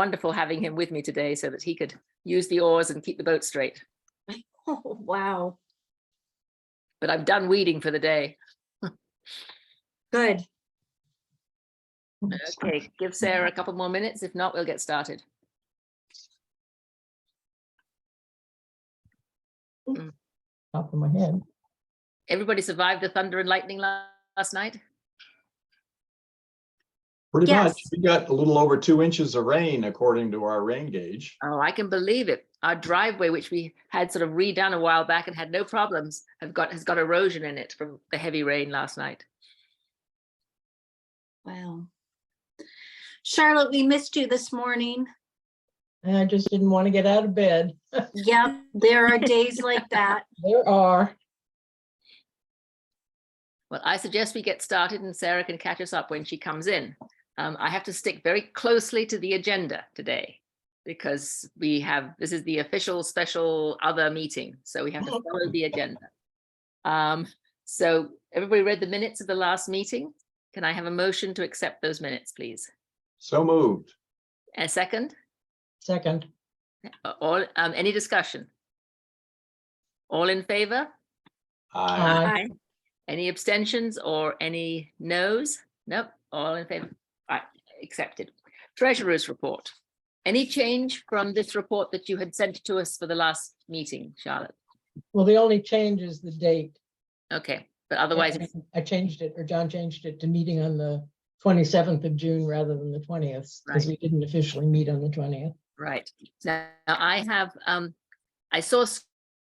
wonderful having him with me today so that he could use the oars and keep the boat straight. Oh, wow. But I'm done weeding for the day. Good. Okay, give Sarah a couple more minutes. If not, we'll get started. Top of my head. Everybody survived the thunder and lightning last night? Pretty Yes. much. We got a little over 2 inches of rain according to our rain gauge. Oh, I can believe it. Our driveway, which we had sort of redone a while back and had no problems, has got erosion in it from the heavy rain last night. Wow. Charlotte, we missed you this morning. And I just didn't want to get out of bed. Yep, there are days like that. There are. Well, I suggest we get started and Sarah can catch us up when she comes in. I have to stick very closely to the agenda today because this is the official special other meeting. So we have to follow the agenda. So everybody read the minutes of the last meeting. Can I have a motion to accept those minutes, please? So moved. A second? Second. Any discussion? All in favor? Aye. Aye. Any abstentions or any noes? Nope, all in favor. All right, accepted. Treasurer's report. Any change from this report that you had sent to us for the last meeting, Charlotte? Well, the only change is the date. Okay, but otherwise, I changed it, or John changed it to meeting on the 27th of June rather than the 20th, because we didn't officially meet on the 20th. right. Now I have, I saw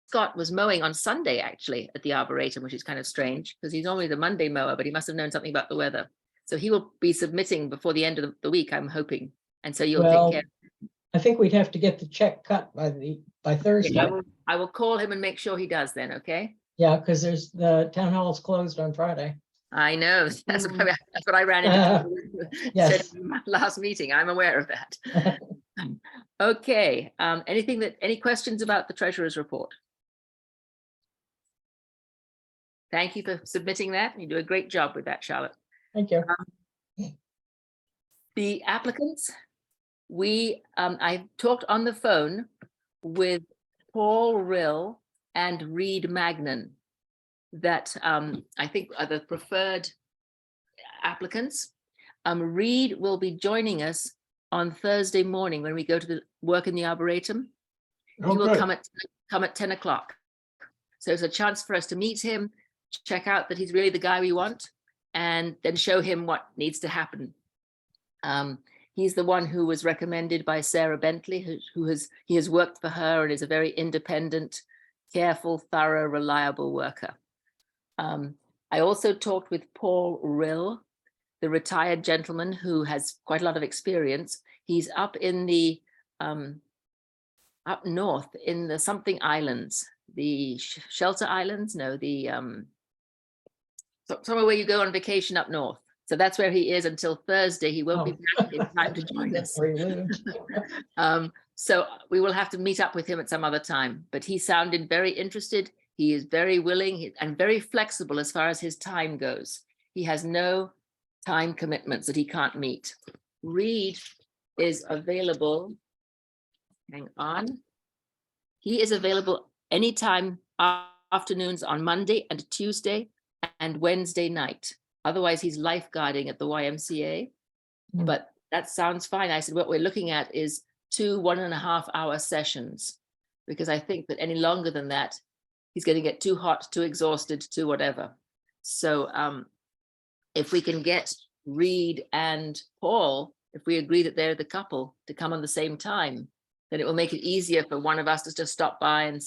Scott was mowing on Sunday actually at the Arboretum, which is kind of strange because he's normally the Monday mower, but he must have known something about the weather. So he will be submitting before the end of the week, I'm hoping. And so you'll Well, take care. I think we'd have to get the check cut by Thursday. I will call him and make sure he does then, okay? Yeah, because the town hall's closed on Friday. I know, that's what I ran into Yes. said in my last meeting. I'm aware of that. Okay, any questions about the treasurer's report? Thank you for submitting that. You do a great job with that, Charlotte. Thank you. The applicants, I talked on the phone with Paul Rill and Reed Magnan that I think are the preferred applicants. Reed will be joining us on Thursday morning when we go to the work in the Arboretum. Oh, He will good. come at 10 o'clock. So it's a chance for us to meet him, check out that he's really the guy we want, and then show him what needs to happen. He's the one who was recommended by Sarah Bentley, he has worked for her and is a very independent, careful, thorough, reliable worker. I also talked with Paul Rill, the retired gentleman who has quite a lot of experience. He's up in the up north in the something islands, the Shelter Islands, no, the somewhere where you go on vacation up north. So that's where he is until Thursday. He won't be back in time to join That's us. where he lived. So we will have to meet up with him at some other time, but he sounded very interested. He is very willing and very flexible as far as his time goes. He has no time commitments that he can't meet. Reed is available. Hang on. He is available anytime afternoons on Monday and Tuesday and Wednesday night. Otherwise, he's lifeguarding at the YMCA. Mm. But that sounds fine. I said, what we're looking at is 2 1.5-hour sessions, because I think that any longer than that, he's going to get too hot, too exhausted, too whatever. So if we can get Reed and Paul, if we agree that they're the couple to come on the same time, then it will make it easier for one of us to just stop by and,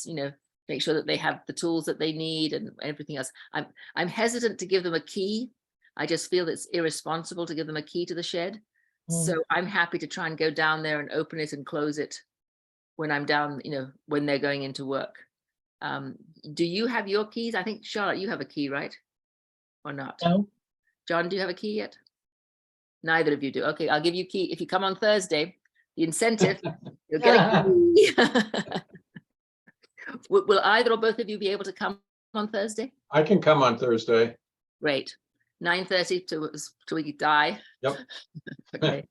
make sure that they have the tools that they need and everything else. I'm hesitant to give them a key. I just feel it's irresponsible to give them a key to the shed. So I'm happy to try and go down there and open it and close it when I'm down, when they're going into work. Do you have your keys? I think, Charlotte, you have a key, right? Or not? No. John, do you have a key yet? Neither of you do. Okay, I'll give you a key. If you come on Thursday, the incentive, you'll get a key. Will either or both of you be able to come on Thursday? I can come on Thursday. Great. 9:30 till we die. Yep. Okay.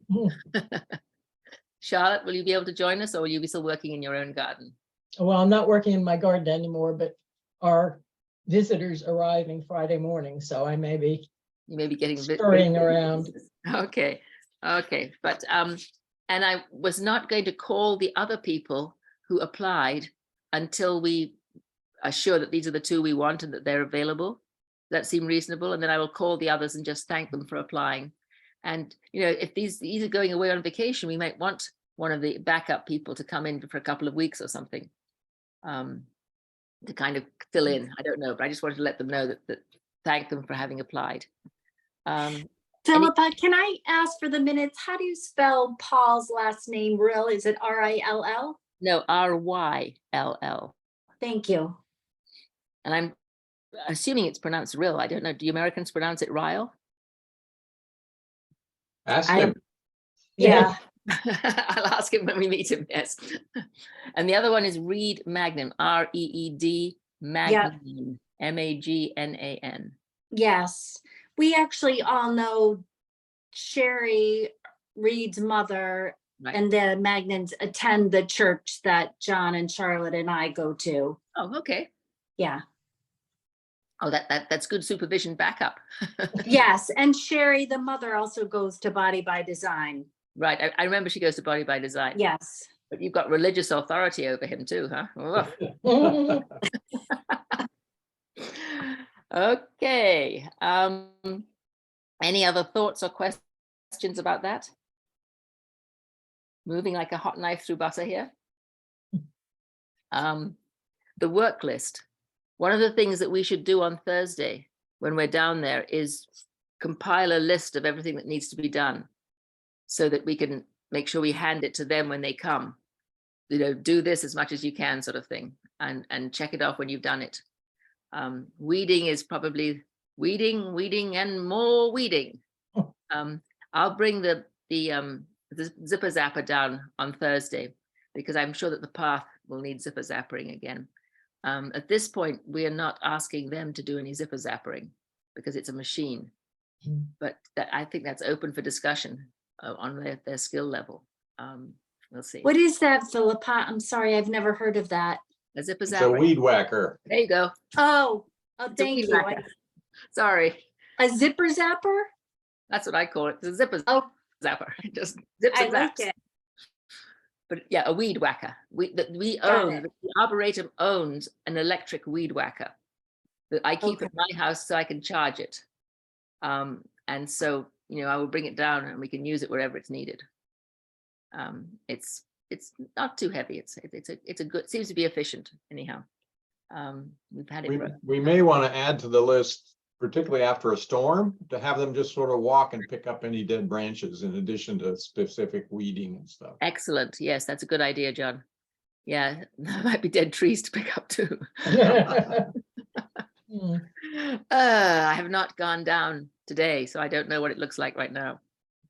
Charlotte, will you be able to join us, or will you be still working in your own garden? Well, I'm not working in my garden anymore, but our visitors arriving Friday morning, so I may be You may be getting scurrying around. Okay, okay, but and I was not going to call the other people who applied until we are sure that these are the two we want and that they're available. Does that seem reasonable? And then I will call the others and just thank them for applying. And you know, if these are going away on vacation, we might want one of the backup people to come in for a couple of weeks or something, to kind of fill in. I don't know, but I just wanted to let them know that thank them for having applied. Philippa, can I ask for the minutes? How do you spell Paul's last name, Rill? Is it R-I-L-L? No, R-Y-L-L. Thank you. And I'm assuming it's pronounced Rill. I don't know. Do you Americans pronounce it Ryle? Ask I- him. Yeah, I'll ask him when we meet him, yes. And the other one is Reed Magnum, R-E-E-D, Magnan, M-A-G-N-A-N. yes. We actually all know Sherry Reed's mother, Right. and the Magnans attend the church that John and Charlotte and I go to. Oh, okay. Yeah. Oh, that's good supervision backup. Yes, and Sherry, the mother, also goes to Body by Design. Right. I remember she goes to Body by Design. Yes. But you've got religious authority over him too, huh? Oof. Okay. Any other thoughts or questions about that? Moving like a hot knife through butter here. The work list. One of the things that we should do on Thursday when we're down there is compile a list of everything that needs to be done so that we can make sure we hand it to them when they come. You know, do this as much as you can, sort of thing, and check it off when you've done it. Weeding is probably weeding and more weeding. I'll bring the zipper zapper down on Thursday because I'm sure that the path will need zipper zappering again. At this point, we are not asking them to do any zipper zappering because it's a machine, but I think that's open for discussion on their skill level. We'll see. What is that, Philippa? I'm sorry, I've never heard of that. A zipper It's a zapper. weed whacker. There you go. Oh, It's a thank weed you. whacker. Sorry, A zipper zapper? that's what I call it. It's a zipper Oh, zapper. It just zips I and like zaps. it. But yeah, a weed whacker. We Got own, it. the Arboretum owns an electric weed whacker that I keep at my house so I can charge it. And so, you know, I will bring it down and we can use it wherever it's needed. It's not too heavy. It's a good, seems to be efficient anyhow. We've had it. We may want to add to the list, particularly after a storm, to have them just sort of walk and pick up any dead branches in addition to specific weeding and stuff. Excellent. Yes, that's a good idea, John. Yeah, there might be dead trees to pick up too. I have not gone down today, so I don't know what it looks like right now.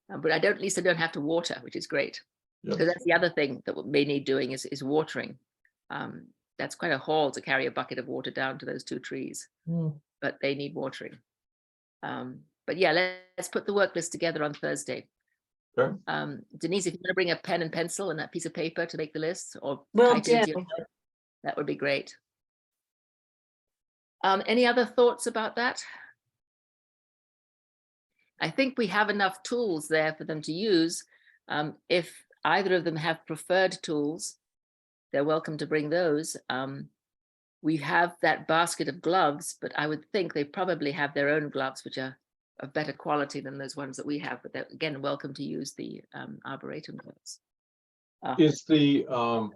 But at least I don't have to water, which is great. Yep. So that's the other thing that we may need doing is watering. That's quite a haul to carry a bucket of water down to those two trees, but they need watering. But yeah, let's put the work list together on Thursday. Sure. Denise, if you're going to bring a pen and pencil and that piece of paper to make the list, or Will type it into your do. note, that would be great. Any other thoughts about that? I think we have enough tools there for them to use. If either of them have preferred tools, they're welcome to bring those. We have that basket of gloves, but I would think they probably have their own gloves, which are of better quality than those ones that we have, but they're again welcome to use the Arboretum gloves. Is the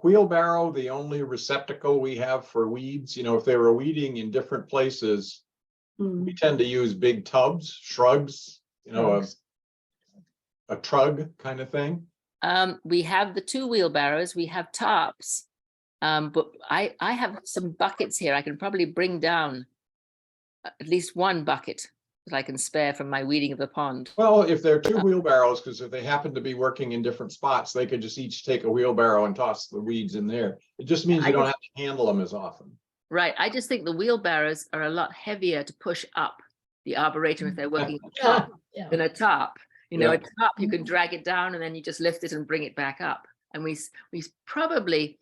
wheelbarrow the only receptacle we have for weeds? You know, if they were weeding in different places, we tend to use big tubs, shrugs, you know, a trug kind of thing. We have the two wheelbarrows, we have tarps, but I have some buckets here. I can probably bring down at least one bucket that I can spare from my weeding of the pond. Well, if they're two wheelbarrows, because if they happen to be working in different spots, they could just each take a wheelbarrow and toss the weeds in there. It just means you don't have to handle them as often. Right. I just think the wheelbarrows are a lot heavier to push up the Arboretum if they're working on top than a tarp. You know, Yeah. a top, you can drag it down and then you just lift it and bring it back up. And we probably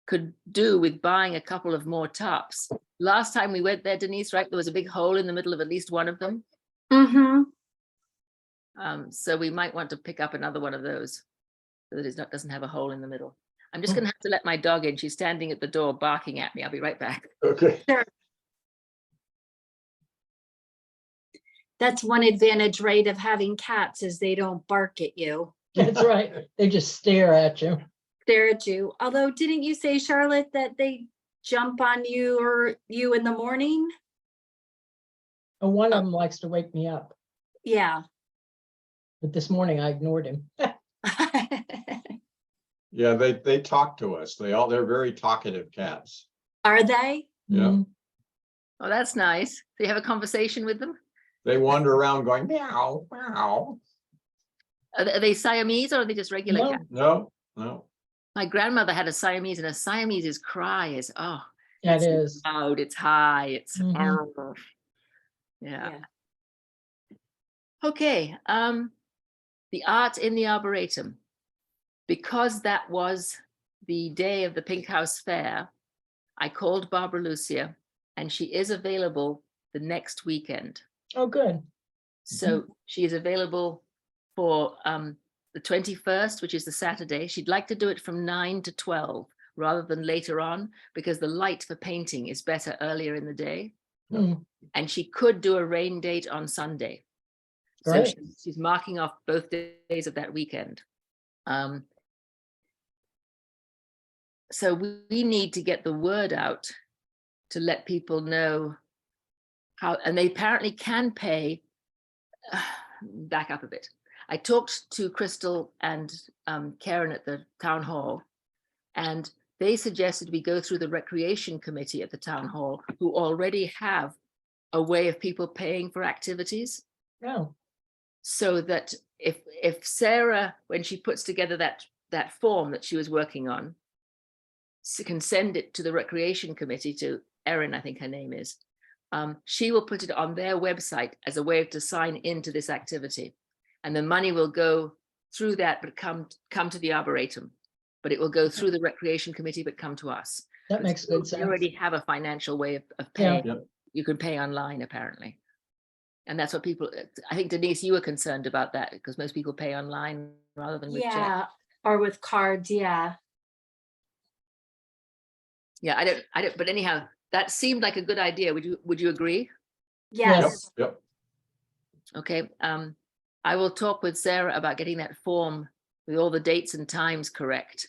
could do with buying a couple of more tops. Last time we went there, Denise, right, there was a big hole in the middle of at least one of them. Mm-hmm. So we might want to pick up another one of those so that it doesn't have a hole in the middle. I'm just going to have to let my dog in. She's standing at the door barking at me. I'll be right back. Okay. That's one advantage, right, of having cats is they don't bark at you, That's right. They just stare at you. stare at you. Although, didn't you say, Charlotte, that they jump on you or you in the morning? And one of them likes to wake me up. Yeah. But this morning I ignored him. Yeah, they talk to us. They're very talkative cats. Are they? Yeah. Mm. Oh, that's nice. So you have a conversation with them? They wander around going meow, meow. Are they Siamese or are they just regular No. cats? No. My grandmother had a Siamese, and a Siamese's cry is, oh, That it's is. loud, it's high, it's Mhm. yeah. Okay, the art in the Arboretum. Because that was the day of the Pink House Fair, I called Barbara Lucia, and she is available the next weekend. Oh, good. So she is available for the 21st, which is the Saturday. She'd like to do it from 9 to 12 rather than later on, because the light for painting is better earlier in the day. Mm. And she could do a rain date on Sunday. So Great. she's marking off both days of that weekend. So we need to get the word out to let people know how, and they apparently can pay. Back up a bit. I talked to Crystal and Karen at the town hall, and they suggested we go through the recreation committee at the town hall, who already have a way of people paying for activities. Oh, So that if Sarah, when she puts together that form that she was working on, can send it to the recreation committee, to Erin, I think her name is, she will put it on their website as a way to sign into this activity. And the money will go through that, but come to the Arboretum. But it will go through the recreation committee, but come to us. that makes good They sense. already have a financial way of Yeah. paying. Yep. You can pay online, apparently. And that's what people, I think, Denise, you were concerned about that because most people pay online rather than with check. Yeah, or with cards, yeah. Yeah, I don't, but anyhow, that seemed like a good idea. Would you agree? Yes. Yep. Okay, I will talk with Sarah about getting that form with all the dates and times correct.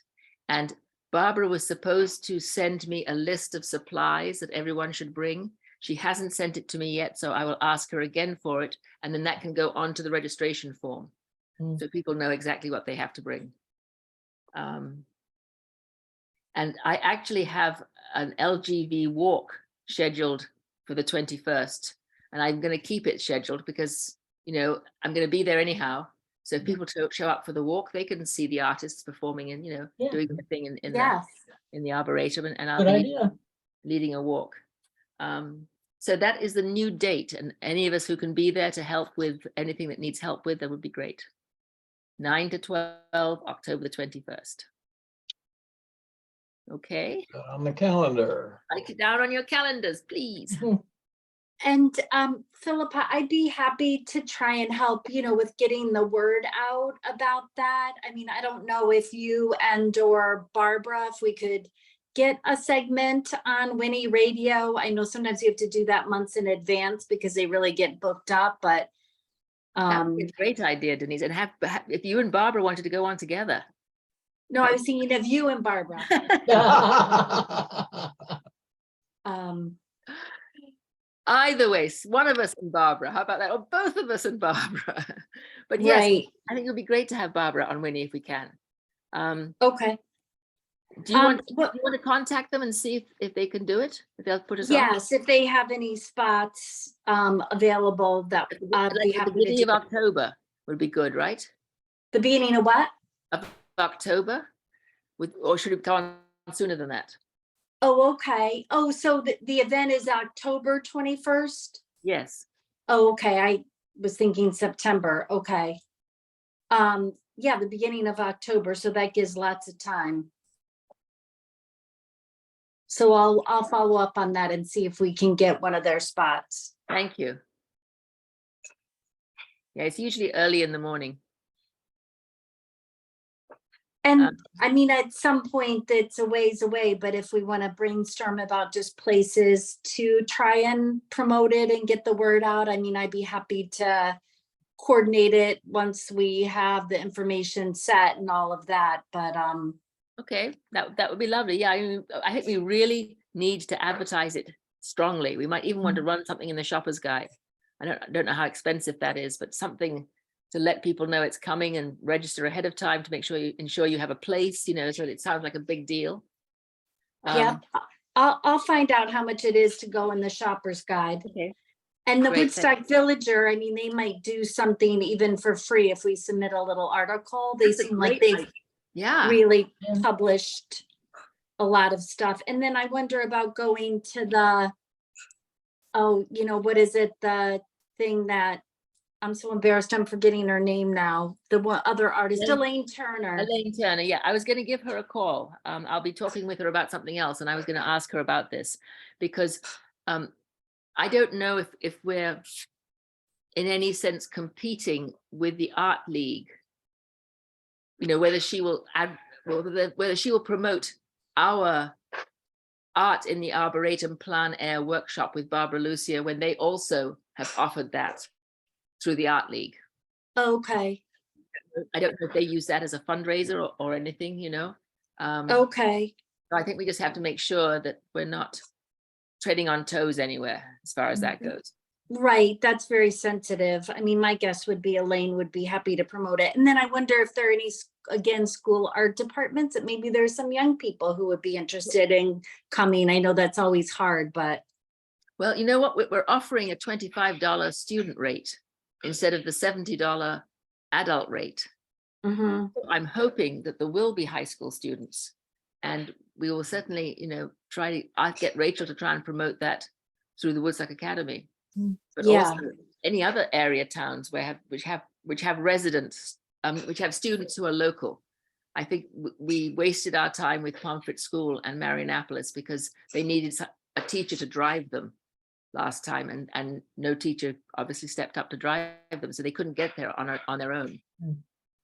And Barbara was supposed to send me a list of supplies that everyone should bring. She hasn't sent it to me yet, so I will ask her again for it, and then that can go on to the registration form. Mm. So people know exactly what they have to bring. And I actually have an LGV walk scheduled for the 21st, and I'm going to keep it scheduled because, you know, I'm going to be there anyhow. So if people show up for the walk, they can see the artists performing and, you know, Yeah. doing the thing in Yes. the Arboretum, and I'll Good be idea. leading a walk. So that is the new date, and any of us who can be there to help with anything that needs help with, that would be great. 9 to 12, October the 21st. Okay, On the calendar. write it down on your calendars, please. And Philippa, I'd be happy to try and help, you know, with getting the word out about that. I mean, I don't know if you and or Barbara, if we could get a segment on Winnie Radio. I know sometimes you have to do that months in advance because they really get booked up, but That would be a great idea, Denise. And if you and Barbara wanted to go on together. no, I was thinking of you and Barbara. Either way, one of us and Barbara. How about that? Or both of us and Barbara. But yes, Right. I think it would be great to have Barbara on Winnie if we can. Okay. Do you want what- to contact them and see if they can do it? If they'll put us on? Yes, if they have any spots available, that I'd be Like the happy to beginning do. of October would be good, right? The beginning of what? Of October? Or should it go on sooner than that? Oh, okay. Oh, so the event is October 21st? Yes. Oh, okay. I was thinking September. Okay. Yeah, the beginning of October, so that gives lots of time. So I'll follow up on that and see if we can get one of their spots. Thank you. Yeah, it's usually early in the morning. And I mean, at some point it's a ways away, but if we want to brainstorm about just places to try and promote it and get the word out, I mean, I'd be happy to coordinate it once we have the information set and all of that. But Okay, that would be lovely. Yeah, I think we really need to advertise it strongly. We might even want to run something in the shopper's guide. I don't know how expensive that is, but something to let people know it's coming and register ahead of time to make sure you ensure you have a place, so that it sounds like a big deal. yeah, I'll find out how much it is to go in the shopper's guide. Okay. And the Great, Woodstock Villager, I mean, they might do something even for free if we submit a little article. They That's a seem like great they've Yeah. really published a lot of stuff. And then I wonder about going to the, what is it? The thing that, I'm so embarrassed, I'm forgetting her name now. The one other artist, Elaine Turner. Elaine Turner, yeah, I was going to give her a call. I'll be talking with her about something else, and I was going to ask her about this because I don't know if we're in any sense competing with the Art League. Whether she will whether she will promote our art in the Arboretum Plein Air workshop with Barbara Lucia when they also have offered that through the Art League. Okay. I don't know if they use that as a fundraiser or anything, Okay. I think we just have to make sure that we're not treading on toes anywhere as far as that goes. Right. That's very sensitive. I mean, my guess would be Elaine would be happy to promote it. And then I wonder if there are any, again, school art departments that maybe there's some young people who would be interested in coming. I know that's always hard, but. Well, you know what? We're offering a $25 student rate instead of the $70 adult rate. Mm-hmm. I'm hoping that there will be high school students, and we will certainly, try to get Rachel to try and promote that through the Woodstock Academy. But also any other area towns which have residents, which have students who are local. I think we wasted our time with Pomfret School and Marianapolis because they needed a teacher to drive them last time, and no teacher obviously stepped up to drive them, so they couldn't get there on their own.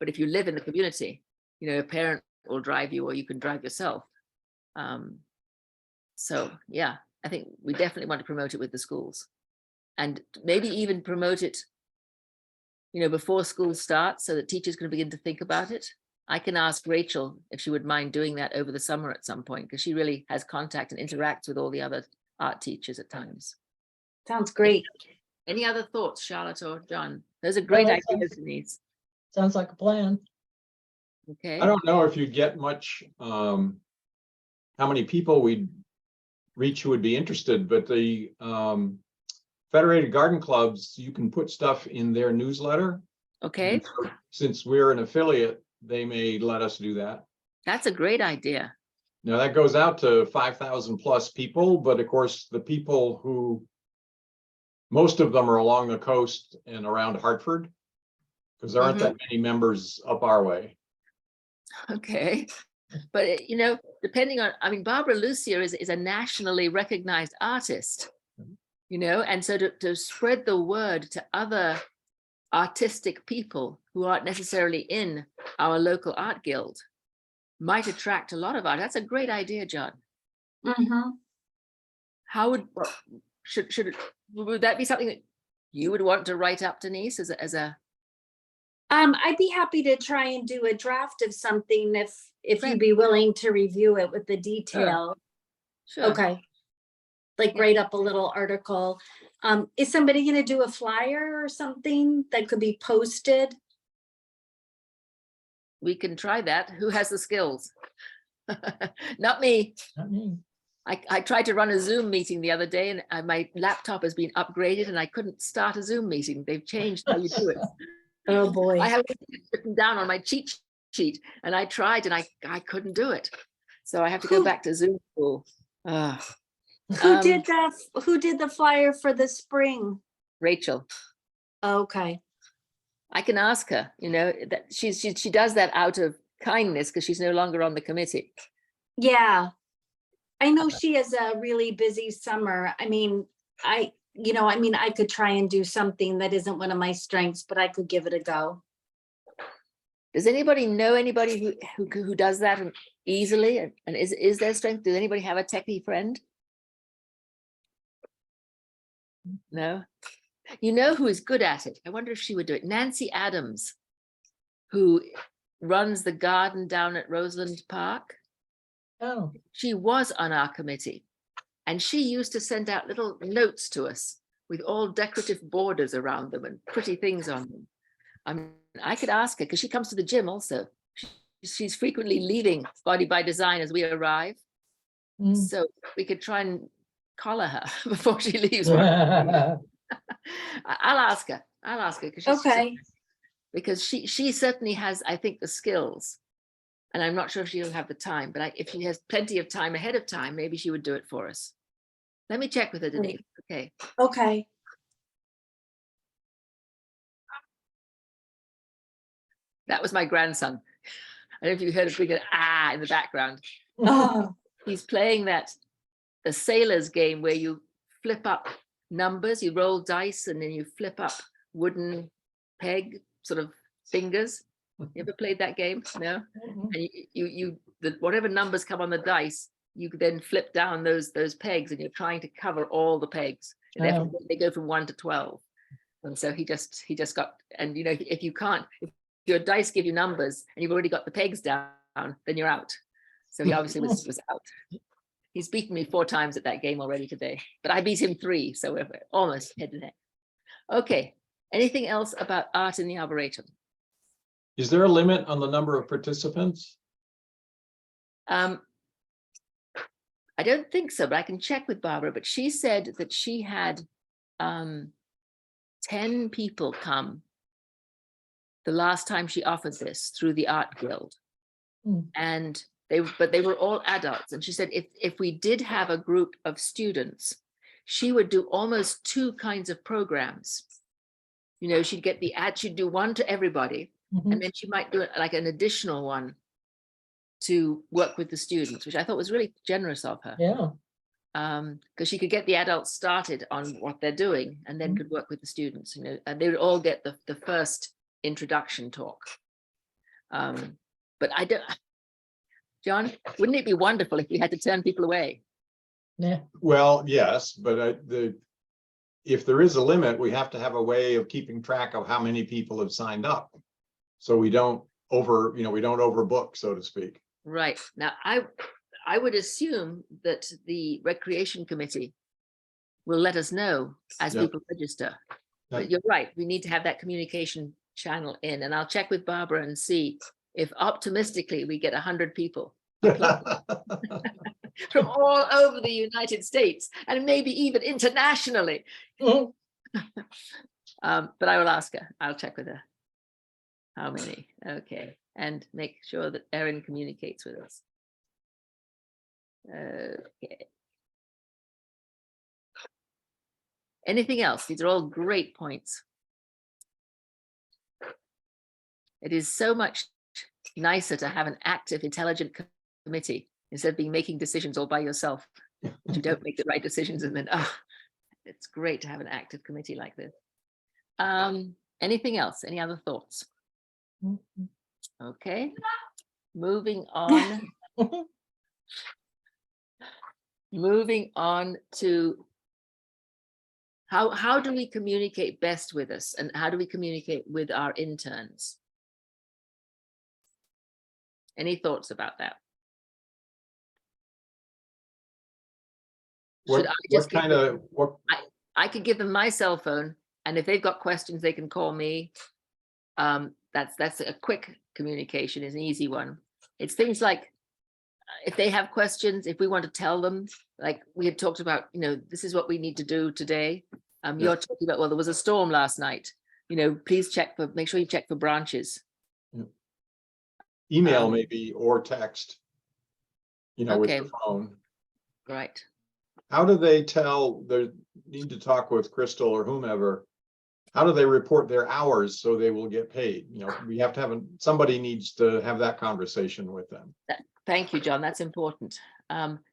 But if you live in the community, a parent will drive you, or you can drive yourself. So yeah, I think we definitely want to promote it with the schools, and maybe even promote it, before school starts, so that teachers can begin to think about it. I can ask Rachel if she would mind doing that over the summer at some point, because she really has contact and interacts with all the other art teachers at times. Sounds great. Any other thoughts, Charlotte or John? Those are great ideas, Denise. Sounds like a plan. Okay. I don't know if you get much, how many people we'd reach who would be interested, but the Federated Garden Clubs, you can put stuff in their newsletter. Okay. Since we're an affiliate, they may let us do that. That's a great idea. Now that goes out to 5,000 plus people, but of course the people who, most of them are along the coast and around Hartford, because there aren't that many members up our way. Okay. But, depending on, Barbara Lucia is a nationally recognized artist, and so to spread the word to other artistic people who aren't necessarily in our local art guild might attract a lot of art. That's a great idea, John. Mm-hmm. How would that be something that you would want to write up, Denise, as a I'd be happy to try and do a draft of something if you'd be willing to review it with the detail. Sure. Okay. Like write up a little article. Is somebody going to do a flyer or something that could be posted? We can try that. Who has the skills? Not me. Not me. I tried to run a Zoom meeting the other day, and my laptop has been upgraded and I couldn't start a Zoom meeting. They've changed how you do it. Oh boy. I have it written down on my cheat sheet, and I tried and I couldn't do it. So I have to go back to Zoom school. Who did the flyer for the spring? Rachel. Okay. I can ask her, you know, that she does that out of kindness because she's no longer on the committee. Yeah. I know she has a really busy summer. I mean, I could try and do something that isn't one of my strengths, but I could give it a go. Does anybody know anybody who does that easily? And is their strength? Does anybody have a techie friend? No. You know who is good at it? I wonder if she would do it. Nancy Adams, who runs the garden down at Roseland Park. Oh, She was on our committee, and she used to send out little notes to us with all decorative borders around them and pretty things on them. I could ask her because she comes to the gym also. She's frequently leaving Body by Design as we arrive. mm. So we could try and collar her before she leaves. Yeah. I'll ask her. Because Okay. because she certainly has, I think, the skills. And I'm not sure if she'll have the time, but if she has plenty of time ahead of time, maybe she would do it for us. Let me check with her, Denise. Okay. Okay. That was my grandson. I don't know if you heard a big ah in the background. Oh, He's playing the sailors game where you flip up numbers, you roll dice, and then you flip up wooden peg sort of fingers. You ever played that game? No. Mhm. And whatever numbers come on the dice, you then flip down those pegs, and you're trying to cover all the pegs. And therefore they go from 1 to 12. And so he just got, and you know, if your dice give you numbers and you've already got the pegs down, then you're out. So he obviously was out. He's beaten me 4 times at that game already today, but I beat him 3, so we're almost head to head. Okay, anything else about art in the Arboretum? Is there a limit on the number of participants? I don't think so, but I can check with Barbara, but she said that she had 10 people come the last time she offered this through the Art Guild. Mm. And they were all adults. And she said, if we did have a group of students, she would do almost 2 kinds of programs. You know, she'd do one to everybody, Mhm. and then she might do it like an additional one to work with the students, which I thought was really generous of her. Yeah. Because she could get the adults started on what they're doing and then could work with the students, you know, and they would all get the first introduction talk. But I don't, John, wouldn't it be wonderful if we had to turn people away? Yeah. Well, yes, but if there is a limit, we have to have a way of keeping track of how many people have signed up. So we don't overbook, so to speak. Right. Now, I would assume that the Recreation Committee will let us know as Yep. people register. But you're right, we need to have that communication channel in, and I'll check with Barbara and see if optimistically we get 100 people from all over the United States and maybe even internationally. Mhm. But I will ask her. I'll check with her. How many? Okay. And make sure that Erin communicates with us. Okay. Anything else? These are all great points. It is so much nicer to have an active, intelligent committee instead of making decisions all by yourself. You don't make the right decisions, and then it's great to have an active committee like this. Anything else? Any other thoughts? Mhm. Okay, moving on. Moving on to how do we communicate best with us, and how do we communicate with our interns? Any thoughts about that? Should I just give them- I could give them my cell phone, and if they've got questions, they can call me. That's a quick communication, is an easy one. It's things like if they have questions, if we want to tell them, like we had talked about, you know, this is what we need to do today. You're talking about, well, there was a storm last night. You know, please make sure you check for branches. Email maybe, or text, with Okay. the phone. Right. How do they tell, they need to talk with Crystal or whomever, how do they report their hours so they will get paid? You know, we have to have, somebody needs to have that conversation with them. Thank you, John. That's important.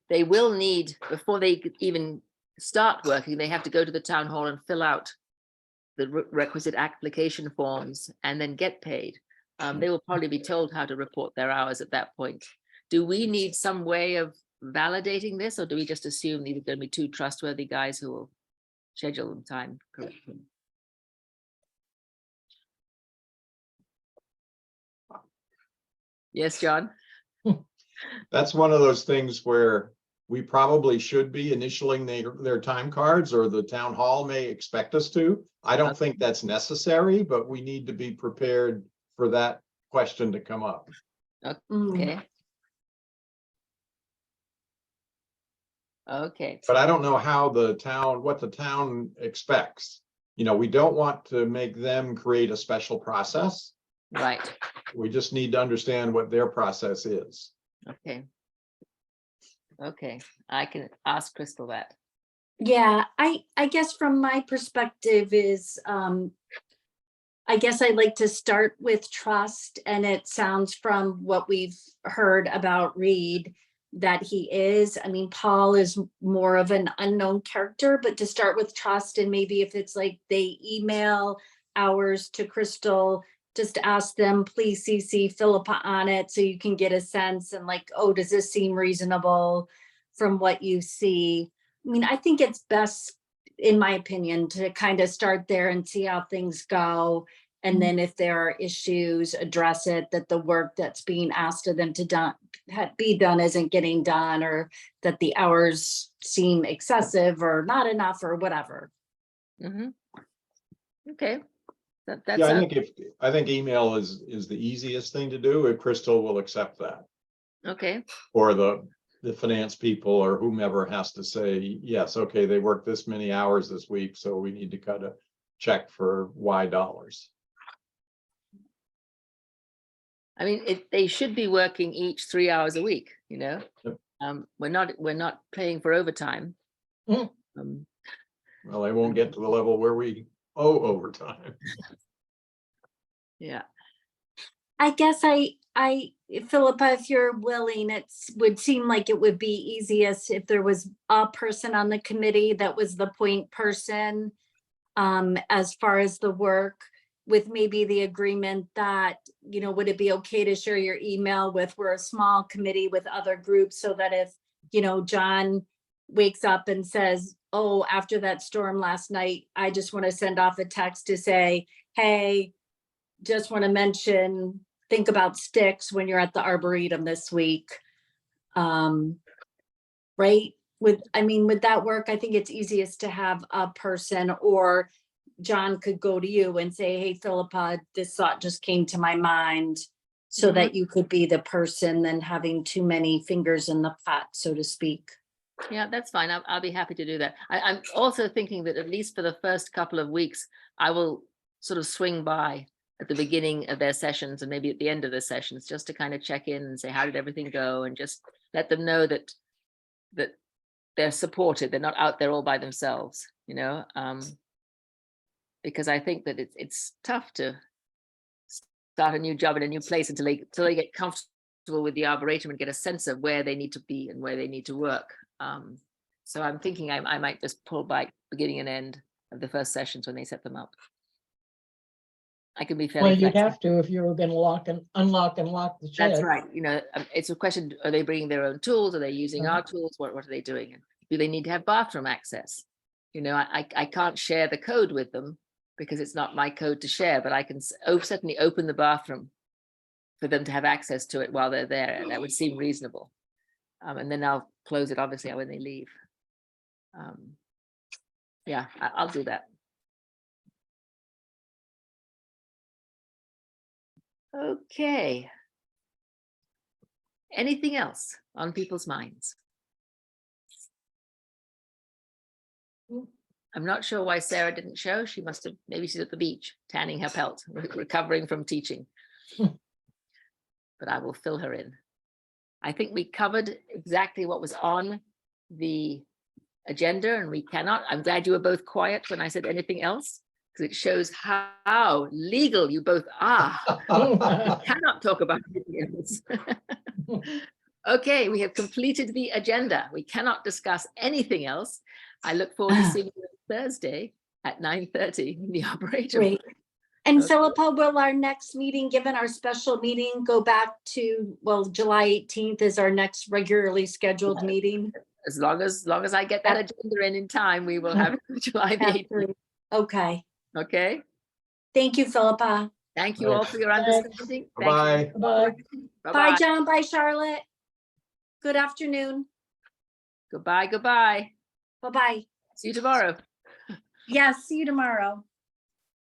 They will need, before they could even start working, they have to go to the town hall and fill out the requisite application forms and then get paid. They will probably be told how to report their hours at that point. Do we need some way of validating this, or do we just assume these are going to be two trustworthy guys who will schedule them time correctly? Yes, John? That's one of those things where we probably should be initialing their time cards, or the town hall may expect us to. I don't think that's necessary, but we need to be prepared for that question to come up. Okay. Okay. But I don't know how what the town expects. You know, we don't want to make them create a special process. Right. We just need to understand what their process is. Okay. Okay. I can ask Crystal that. Yeah, I guess from my perspective is, I guess I'd like to start with trust, and it sounds from what we've heard about Reed that he is. I mean, Paul is more of an unknown character, but to start with trust, and maybe if it's like they email hours to Crystal, just ask them, please CC Philippa on it so you can get a sense and like, oh, does this seem reasonable from what you see? I mean, I think it's best, in my opinion, to kind of start there and see how things go. And then if there are issues, address it, that the work that's being asked of them to be done isn't getting done, or that the hours seem excessive or not enough or whatever. Mm-hmm. Okay. That's Yeah, I think email is the easiest thing to do, if Crystal will accept that. okay. Or the finance people or whomever has to say, yes, okay, they worked this many hours this week, so we need to cut a check for Y dollars. I mean, they should be working each 3 hours a week, you know. Yep. We're not paying for overtime. Mm. Well, they won't get to the level where we owe overtime. Yeah. I guess Philippa, if you're willing, would seem like it would be easiest if there was a person on the committee that was the point person as far as the work, with maybe the agreement that, you know, would it be okay to share your email with, we're a small committee with other groups, so that if, you know, John wakes up and says, oh, after that storm last night, I just want to send off a text to say, hey, just want to mention, think about sticks when you're at the Arboretum this week. Right? Would that work? I think it's easiest to have a person, or John could go to you and say, hey, Philippa, this thought just came to my mind, so that you could be the person than having too many fingers in the pot, so to speak. Yeah, that's fine. I'll be happy to do that. I'm also thinking that at least for the first couple of weeks, I will sort of swing by at the beginning of their sessions and maybe at the end of the sessions, just to kind of check in and say, how did everything go? And just let them know that they're supported. They're not out there all by themselves, you know, because I think that it's tough to start a new job in a new place until they get comfortable with the Arboretum and get a sense of where they need to be and where they need to work. So I'm thinking I might just pull by beginning and end of the first sessions when they set them up. I can be fairly Well, you'd flexible. have to if you were going to lock and unlock and lock the shed. That's right. You know, it's a question, are they bringing their own tools? Are they using our tools? What are they doing? Do they need to have bathroom access? You know, I can't share the code with them because it's not my code to share, but I can certainly open the bathroom for them to have access to it while they're there. And that would seem reasonable. And then I'll close it, obviously, when they leave. Yeah, I'll do that. Okay. Anything else on people's minds? I'm not sure why Sarah didn't show. She must have, maybe she's at the beach tanning her pelt, recovering from teaching. But I will fill her in. I think we covered exactly what was on the agenda, and I'm glad you were both quiet when I said anything else. because it shows how legal you both are. Cannot talk about anything else. Okay, we have completed the agenda. We cannot discuss anything else. I look forward to seeing you on Thursday at 9:30 in the Arboretum. Great. And Okay. Philippa, will our next meeting, given our special meeting, go back to, well, July 18th is our next regularly scheduled meeting? As long as I get that agenda in time, we will have July the 18th. Okay. Okay. Thank you, Philippa. Thank you all for your Thanks. understanding. Thank you. Bye. Bye. Bye, Bye-bye. John. Bye, Charlotte. Good afternoon. Goodbye. Goodbye. Bye-bye. See you tomorrow. Yes, see you tomorrow.